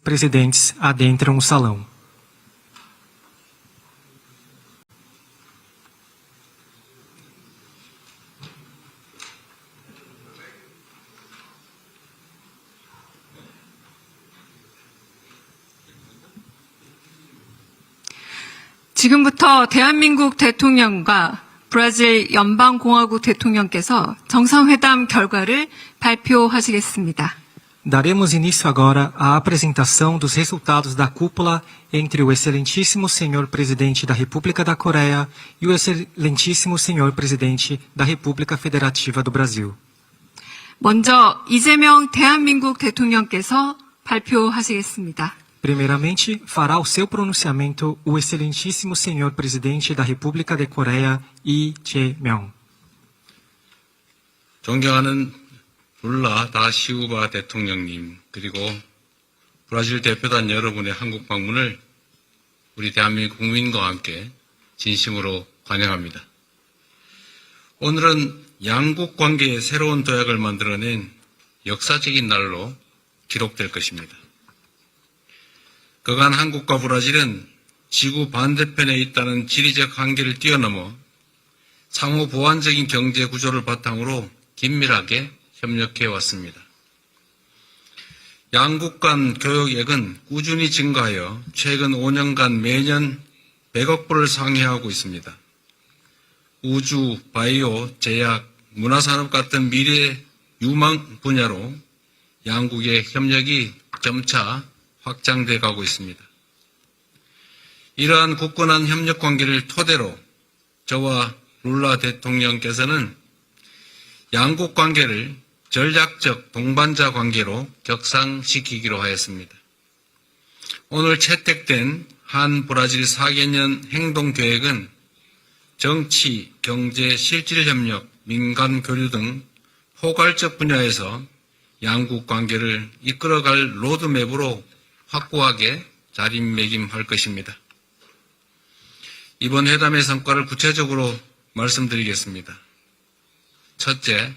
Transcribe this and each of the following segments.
presidentes adentram o salão. 지금부터 대한민국 대통령과 브라질 연방공화국 대통령께서 정상회담 결과를 발표하시겠습니다. Daremos início agora à apresentação dos resultados da cúpula entre o excelentíssimo senhor presidente da República da Coreia e o excelentíssimo senhor presidente da República Federativa do Brasil. 먼저 이재명 대한민국 대통령께서 발표하시겠습니다. Primeiramente, fará o seu pronunciamento o excelentíssimo senhor presidente da República da Coreia, Lee Jae-myung. 존경하는 룰라 다 시우바 대통령님, 그리고 브라질 대표단 여러분의 한국 방문을 우리 대한민국 국민과 함께 진심으로 환영합니다. 오늘은 양국 관계의 새로운 도약을 만들어낸 역사적인 날로 기록될 것입니다. 그간 한국과 브라질은 지구 반대편에 있다는 지리적 한계를 뛰어넘어 상호 보완적인 경제 구조를 바탕으로 긴밀하게 협력해 왔습니다. 양국 간 교역액은 꾸준히 증가하여 최근 5년간 매년 100억 불을 상회하고 있습니다. 우주, 바이오, 제약, 문화산업 같은 미래 유망 분야로 양국의 협력이 점차 확장돼 가고 있습니다. 이러한 굳건한 협력 관계를 토대로 저와 룰라 대통령께서는 양국 관계를 전략적 동반자 관계로 격상시키기로 하였습니다. 오늘 채택된 한 브라질 4개년 행동계획은 정치, 경제, 실질협력, 민간 교류 등 포괄적 분야에서 양국 관계를 이끌어갈 로드맵으로 확고하게 자리매김할 것입니다. 이번 회담의 성과를 구체적으로 말씀드리겠습니다. 첫째,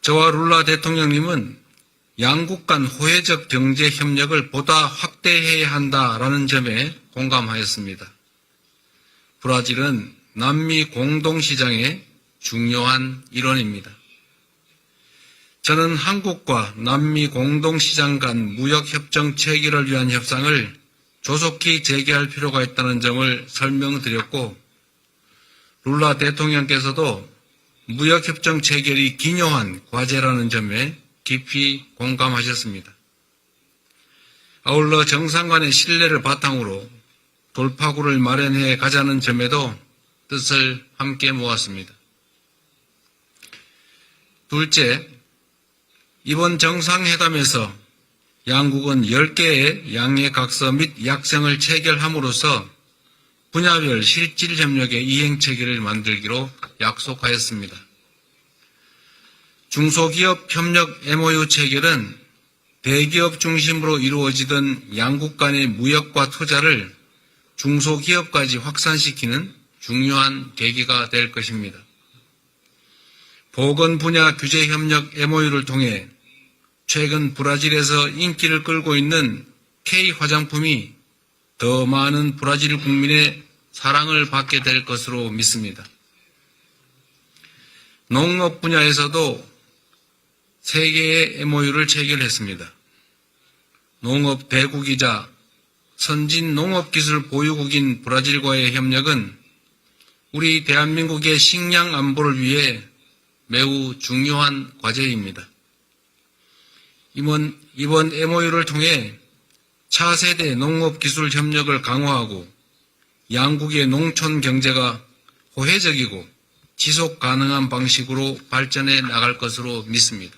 저와 룰라 대통령님은 양국 간 호혜적 경제 협력을 보다 확대해야 한다라는 점에 공감하였습니다. 브라질은 남미 공동시장의 중요한 일원입니다. 저는 한국과 남미 공동시장 간 무역협정 체결을 위한 협상을 조속히 재개할 필요가 있다는 점을 설명드렸고, 룰라 대통령께서도 무역협정 체결이 기묘한 과제라는 점에 깊이 공감하셨습니다. 아울러 정상 간의 신뢰를 바탕으로 돌파구를 마련해 가자는 점에도 뜻을 함께 모았습니다. 둘째, 이번 정상회담에서 양국은 10개의 양해각서 및 약정을 체결함으로써 분야별 실질협력의 이행체계를 만들기로 약속하였습니다. 중소기업 협력 MOU 체결은 대기업 중심으로 이루어지던 양국 간의 무역과 투자를 중소기업까지 확산시키는 중요한 계기가 될 것입니다. 보건 분야 규제 협력 MOU를 통해 최근 브라질에서 인기를 끌고 있는 K 화장품이 더 많은 브라질 국민의 사랑을 받게 될 것으로 믿습니다. 농업 분야에서도 3개의 MOU를 체결했습니다. 농업 대국이자 선진 농업기술 보유국인 브라질과의 협력은 우리 대한민국의 식량 안보를 위해 매우 중요한 과제입니다. 이번 MOU를 통해 차세대 농업기술 협력을 강화하고 양국의 농촌 경제가 호혜적이고 지속 가능한 방식으로 발전해 나갈 것으로 믿습니다.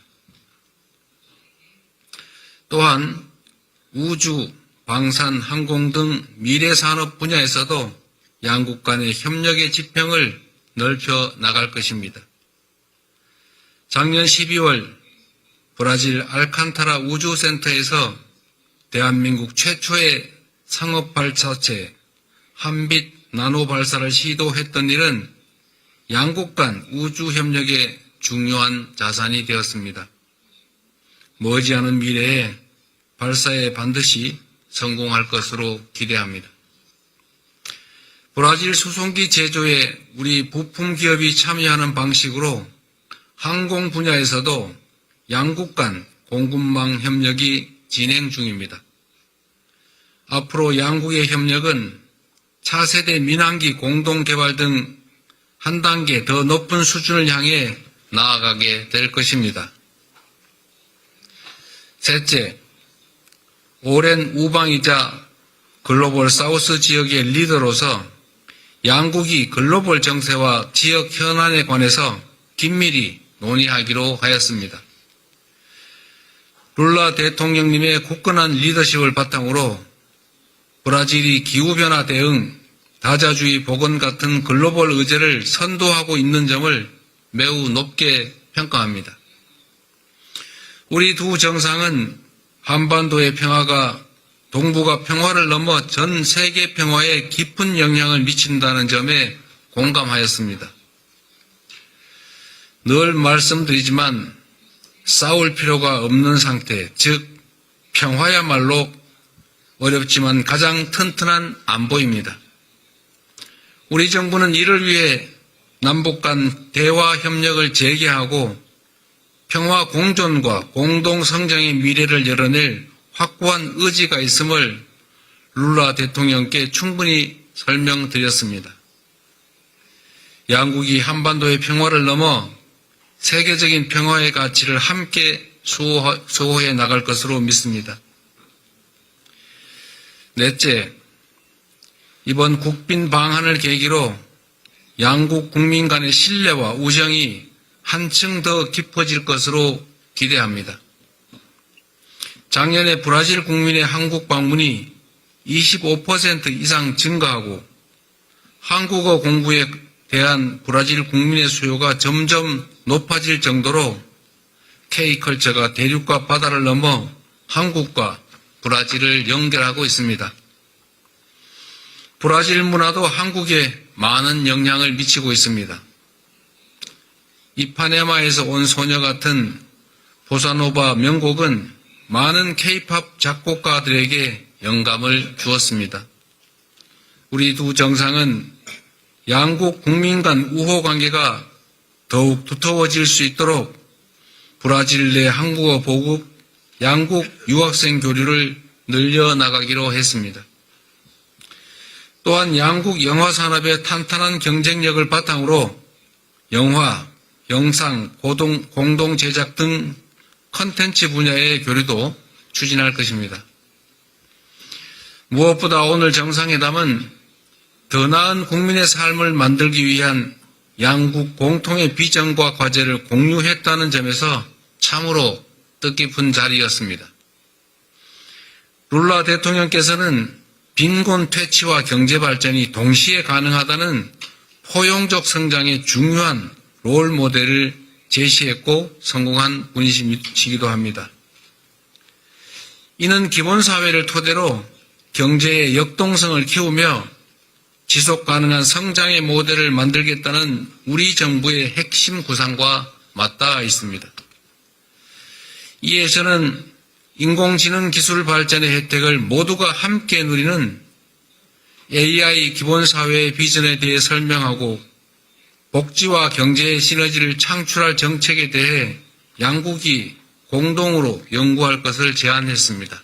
또한 우주, 방산, 항공 등 미래산업 분야에서도 양국 간의 협력의 지평을 넓혀 나갈 것입니다. 작년 12월 브라질 알칸타라 우주센터에서 대한민국 최초의 상업 발사체 한빛 나노 발사를 시도했던 일은 양국 간 우주 협력의 중요한 자산이 되었습니다. 머지않은 미래에 발사에 반드시 성공할 것으로 기대합니다. 브라질 수송기 제조에 우리 부품 기업이 참여하는 방식으로 항공 분야에서도 양국 간 공급망 협력이 진행 중입니다. 앞으로 양국의 협력은 차세대 민항기 공동개발 등 한 단계 더 높은 수준을 향해 나아가게 될 것입니다. 셋째, 오랜 우방이자 글로벌 사우스 지역의 리더로서 양국이 글로벌 정세와 지역 현안에 관해서 긴밀히 논의하기로 하였습니다. 룰라 대통령님의 굳건한 리더십을 바탕으로 브라질이 기후변화 대응, 다자주의 복원 같은 글로벌 의제를 선도하고 있는 점을 매우 높게 평가합니다. 우리 두 정상은 한반도의 평화가 동북아 평화를 넘어 전 세계 평화에 깊은 영향을 미친다는 점에 공감하였습니다. 늘 말씀드리지만 싸울 필요가 없는 상태, 즉 평화야말로 어렵지만 가장 튼튼한 안보입니다. 우리 정부는 이를 위해 남북 간 대화 협력을 재개하고 평화 공존과 공동 성장의 미래를 열어낼 확고한 의지가 있음을 룰라 대통령께 충분히 설명드렸습니다. 양국이 한반도의 평화를 넘어 세계적인 평화의 가치를 함께 수호해 나갈 것으로 믿습니다. 넷째, 이번 국빈 방한을 계기로 양국 국민 간의 신뢰와 우정이 한층 더 깊어질 것으로 기대합니다. 작년에 브라질 국민의 한국 방문이 25% 이상 증가하고 한국어 공부에 대한 브라질 국민의 수요가 점점 높아질 정도로 K컬처가 대륙과 바다를 넘어 한국과 브라질을 연결하고 있습니다. 브라질 문화도 한국에 많은 영향을 미치고 있습니다. 이파네마에서 온 소녀 같은 보사노바 명곡은 많은 K-팝 작곡가들에게 영감을 주었습니다. 우리 두 정상은 양국 국민 간 우호 관계가 더욱 두터워질 수 있도록 브라질 내 한국어 보급, 양국 유학생 교류를 늘려나가기로 했습니다. 또한 양국 영화 산업의 탄탄한 경쟁력을 바탕으로 영화, 영상, 공동 제작 등 컨텐츠 분야의 교류도 추진할 것입니다. 무엇보다 오늘 정상회담은 더 나은 국민의 삶을 만들기 위한 양국 공통의 비전과 과제를 공유했다는 점에서 참으로 뜻깊은 자리였습니다. 룰라 대통령께서는 빈곤 퇴치와 경제 발전이 동시에 가능하다는 포용적 성장의 중요한 롤 모델을 제시했고 성공한 분이시기도 합니다. 이는 기본사회를 토대로 경제의 역동성을 키우며 지속 가능한 성장의 모델을 만들겠다는 우리 정부의 핵심 구상과 맞닿아 있습니다. 이에 저는 인공지능 기술 발전의 혜택을 모두가 함께 누리는 AI 기본사회의 비전에 대해 설명하고 복지와 경제의 시너지를 창출할 정책에 대해 양국이 공동으로 연구할 것을 제안했습니다.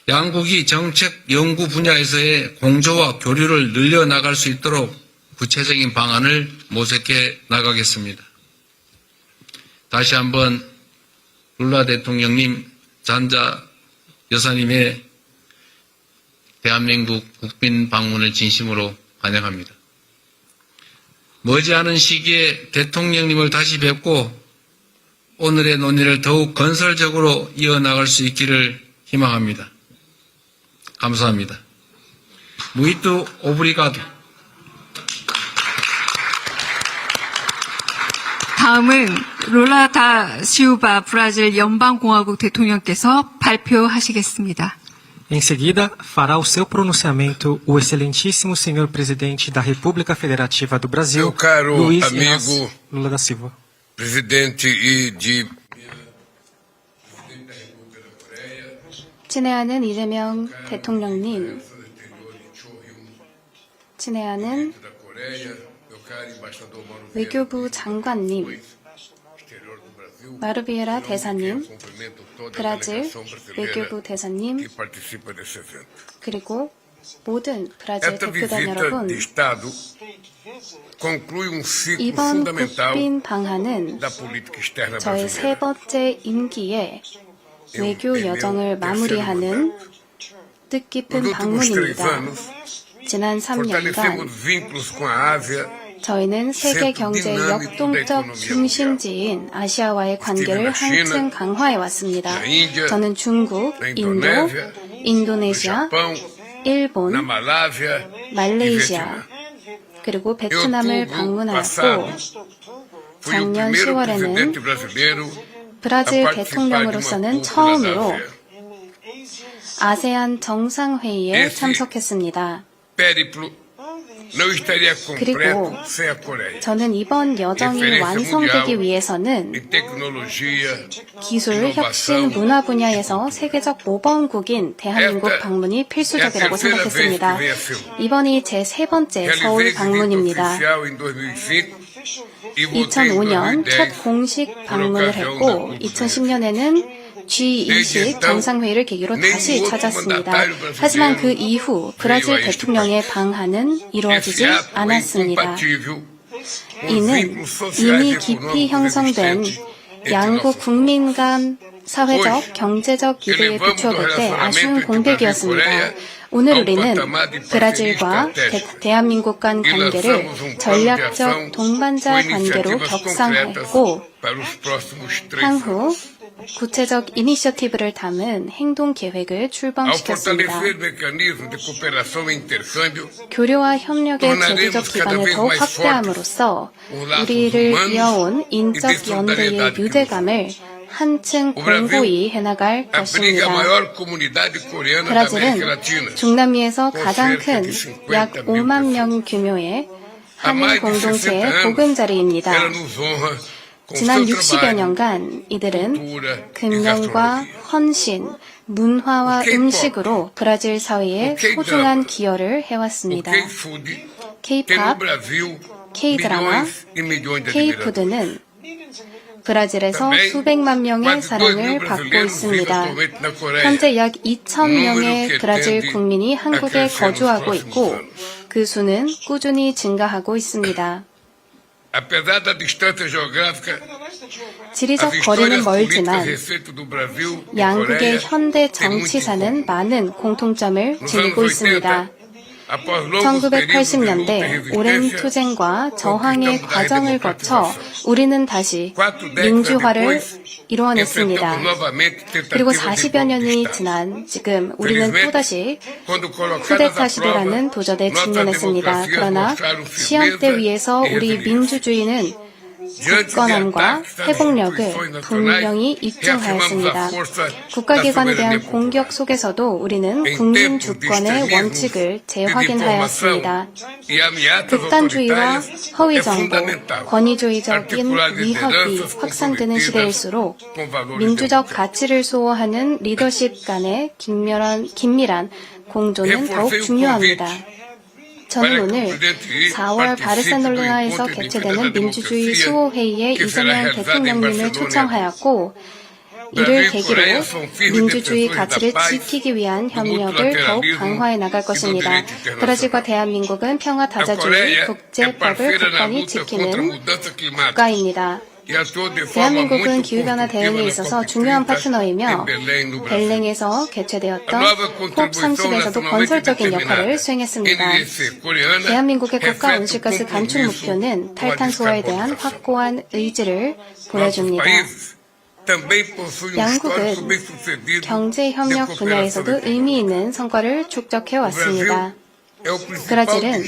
양국이 정책 연구 분야에서의 공조와 교류를 늘려나갈 수 있도록 구체적인 방안을 모색해 나가겠습니다. 다시 한번 룰라 대통령님, 잔자 여사님의 대한민국 국빈 방문을 진심으로 환영합니다. 머지않은 시기에 대통령님을 다시 뵙고 오늘의 논의를 더욱 건설적으로 이어나갈 수 있기를 희망합니다. 감사합니다. Muito obrigado. 다음은 룰라 다 실바 브라질 연방공화국 대통령께서 발표하시겠습니다. Em seguida, fará o seu pronunciamento o excelentíssimo senhor presidente da República Federativa do Brasil, Meu caro Luiz amigo Inácio Lula da Silva. presidente da República da Coreia, 친애하는 이재명 대통령님, 친애하는 외교부 장관님, 마르비에라 대사님, 브라질 외교부 대사님, 그리고 모든 브라질 대표단 여러분, 이번 국빈 방한은 저의 세 번째 임기에 외교 여정을 마무리하는 뜻깊은 방문입니다. 지난 3년간 저희는 세계 경제의 역동적 중심지인 아시아와의 관계를 한층 강화해왔습니다. 저는 중국, 인도, 인도네시아, 일본, 말레이시아, 그리고 베트남을 방문하였고 작년 10월에는 브라질 대통령으로서는 처음으로 아세안 정상회의에 참석했습니다. 그리고 저는 이번 여정이 완성되기 위해서는 기술, 혁신, 문화 분야에서 세계적 모범국인 대한민국 방문이 필수적이라고 생각했습니다. 이번이 제 세 번째 서울 방문입니다. 2005년 첫 공식 방문을 했고 2010년에는 G20 정상회의를 계기로 다시 찾았습니다. 하지만 그 이후 브라질 대통령의 방한은 이루어지지 않았습니다. 이는 이미 깊이 형성된 양국 국민 간 사회적, 경제적 기대에 비추어 볼 때 아쉬운 공백이었습니다. 오늘 우리는 브라질과 대한민국 간 관계를 전략적 동반자 관계로 격상했고 향후 구체적 이니셔티브를 담은 행동 계획을 출범시켰습니다. 교류와 협력의 제도적 기반을 더욱 확대함으로써 우리를 이어온 인적 연대의 유대감을 한층 공고히 해나갈 것입니다. 브라질은 중남미에서 가장 큰 약 5만 명 규모의 한인 공동체의 보금자리입니다. 지난 60여 년간 이들은 근면과 헌신, 문화와 음식으로 브라질 사회에 소중한 기여를 해왔습니다. K-팝, K-드라마, K-푸드는 브라질에서 수백만 명의 사랑을 받고 있습니다. 현재 약 2,000명의 브라질 국민이 한국에 거주하고 있고 그 수는 꾸준히 증가하고 있습니다. 지리적 거리는 멀지만 양국의 현대 정치사는 많은 공통점을 지니고 있습니다. 1980년대 오랜 투쟁과 저항의 과정을 거쳐 우리는 다시 민주화를 이루어냈습니다. 그리고 40여 년이 지난 지금 우리는 또다시 쿠데타 시대라는 도전에 직면했습니다. 그러나 시험대 위에서 우리 민주주의는 굳건함과 회복력을 분명히 입증하였습니다. 국가기관에 대한 공격 속에서도 우리는 국민 주권의 원칙을 재확인하였습니다. 극단주의와 허위정보, 권위주의적인 위협이 확산되는 시대일수록 민주적 가치를 수호하는 리더십 간의 긴밀한 공존은 더욱 중요합니다. 저는 오늘 4월 바르셀로나에서 개최되는 민주주의 수호회의에 이재명 대통령님을 초청하였고 이를 계기로 민주주의 가치를 지키기 위한 협력을 더욱 강화해 나갈 것입니다. 브라질과 대한민국은 평화다자주의 국제법을 굳건히 지키는 국가입니다. 대한민국은 기후변화 대응에 있어서 중요한 파트너이며 벨랭에서 개최되었던 콥30에서도 건설적인 역할을 수행했습니다. 대한민국의 국가 온실가스 감축 목표는 탈탄소화에 대한 확고한 의지를 보여줍니다. 양국은 경제협력 분야에서도 의미 있는 성과를 축적해 왔습니다. 브라질은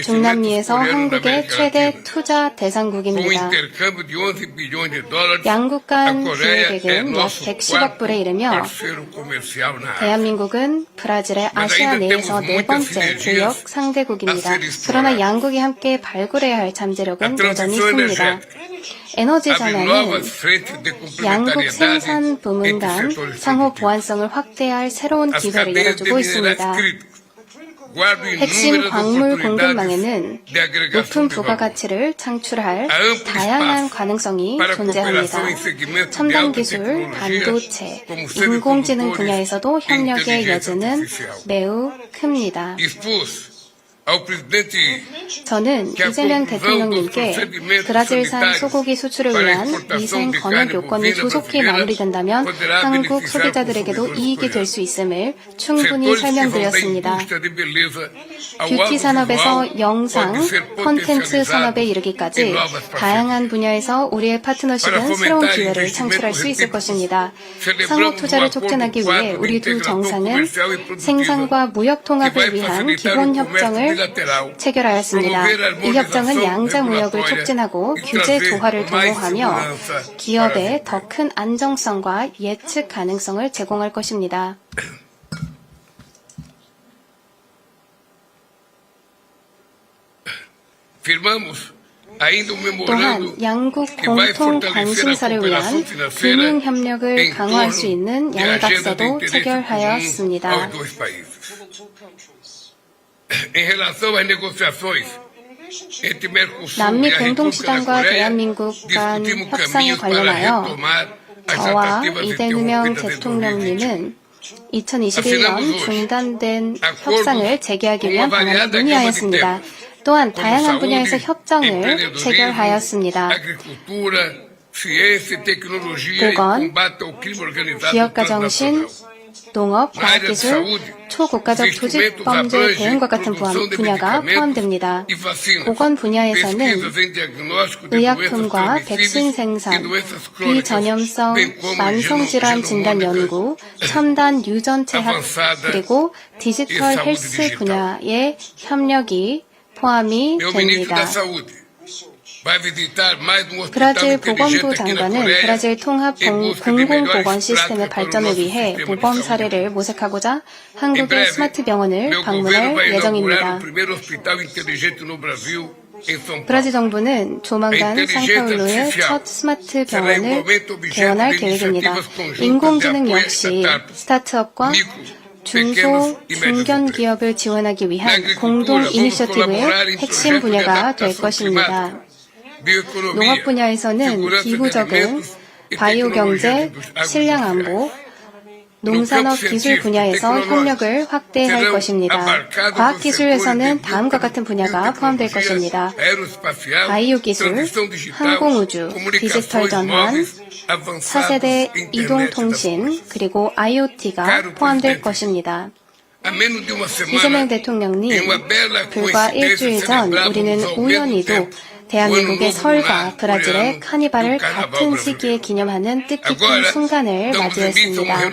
중남미에서 한국의 최대 투자 대상국입니다. 양국 간 기회액은 약 110억 불에 이르며 대한민국은 브라질의 아시아 내에서 네 번째 교역 상대국입니다. 그러나 양국이 함께 발굴해야 할 잠재력은 여전히 있습니다. 에너지 전환은 양국 생산 부문 간 상호 보완성을 확대할 새로운 기회를 열어주고 있습니다. 핵심 광물 공급망에는 높은 부가가치를 창출할 다양한 가능성이 존재합니다. 첨단 기술, 반도체, 인공지능 분야에서도 협력의 여지는 매우 큽니다. 저는 이재명 대통령님께 브라질산 소고기 수출을 위한 위생 검역 요건이 조속히 마무리된다면 한국 소비자들에게도 이익이 될 수 있음을 충분히 설명드렸습니다. 뷰티 산업에서 영상, 콘텐츠 산업에 이르기까지 다양한 분야에서 우리의 파트너십은 새로운 기회를 창출할 수 있을 것입니다. 상호 투자를 촉진하기 위해 우리 두 정상은 생산과 무역 통합을 위한 기본 협정을 체결하였습니다. 이 협정은 양자 무역을 촉진하고 규제 도하를 도모하며 기업에 더 큰 안정성과 예측 가능성을 제공할 것입니다. 또한 양국 공통 관심사를 위한 금융 협력을 강화할 수 있는 양해각서도 체결하였습니다. 남미 공동시장과 대한민국 간 협상에 관련하여 저와 이재명 대통령님은 2021년 중단된 협상을 재개하기 위한 방안을 논의하였습니다. 또한 다양한 분야에서 협정을 체결하였습니다. 보건, 기업가정신, 농업, 과학기술, 초국가적 조직범죄 대응과 같은 분야가 포함됩니다. 보건 분야에서는 의약품과 백신 생산, 비전염성 만성질환 진단 연구, 첨단 유전체학, 그리고 디지털 헬스 분야의 협력이 포함이 됩니다. 브라질 보건부 장관은 브라질 통합 공공보건 시스템의 발전을 위해 모범 사례를 모색하고자 한국의 스마트 병원을 방문할 예정입니다. 브라질 정부는 조만간 상파울루의 첫 스마트 병원을 개원할 계획입니다. 인공지능 역시 스타트업과 중소, 중견 기업을 지원하기 위한 공동 이니셔티브의 핵심 분야가 될 것입니다. 농업 분야에서는 기후적응, 바이오 경제, 식량 안보, 농산업 기술 분야에서 협력을 확대할 것입니다. 과학 기술에서는 다음과 같은 분야가 포함될 것입니다. 바이오 기술, 항공우주, 디지털 전환, 4세대 이동통신, 그리고 IoT가 포함될 것입니다. 이재명 대통령님, 불과 일주일 전 우리는 우연히도 대한민국의 설과 브라질의 카니발을 같은 시기에 기념하는 뜻깊은 순간을 맞이했습니다.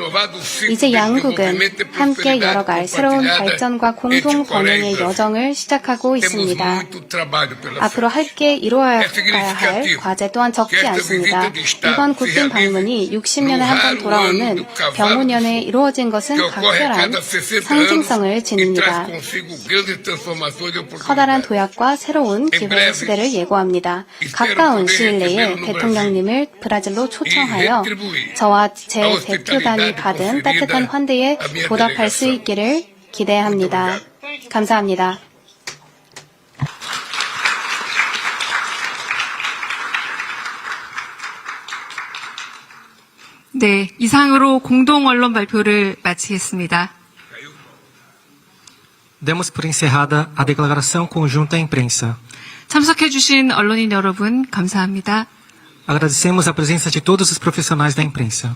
이제 양국은 함께 열어갈 새로운 발전과 공동 번영의 여정을 시작하고 있습니다. 앞으로 함께 이루어가야 할 과제 또한 적지 않습니다. 이번 국빈 방문이 60년에 한 번 돌아오는 병우년에 이루어진 것은 각별한 상징성을 지닙니다. 커다란 도약과 새로운 기회의 시대를 예고합니다. 가까운 시일 내에 대통령님을 브라질로 초청하여 저와 제 대표단이 받은 따뜻한 환대에 보답할 수 있기를 기대합니다. 감사합니다. 네, 이상으로 공동 언론 발표를 마치겠습니다. Demos por encerrada a declaração conjunta à imprensa. 참석해주신 언론인 여러분, 감사합니다. Agradecemos a presença de todos os profissionais da imprensa.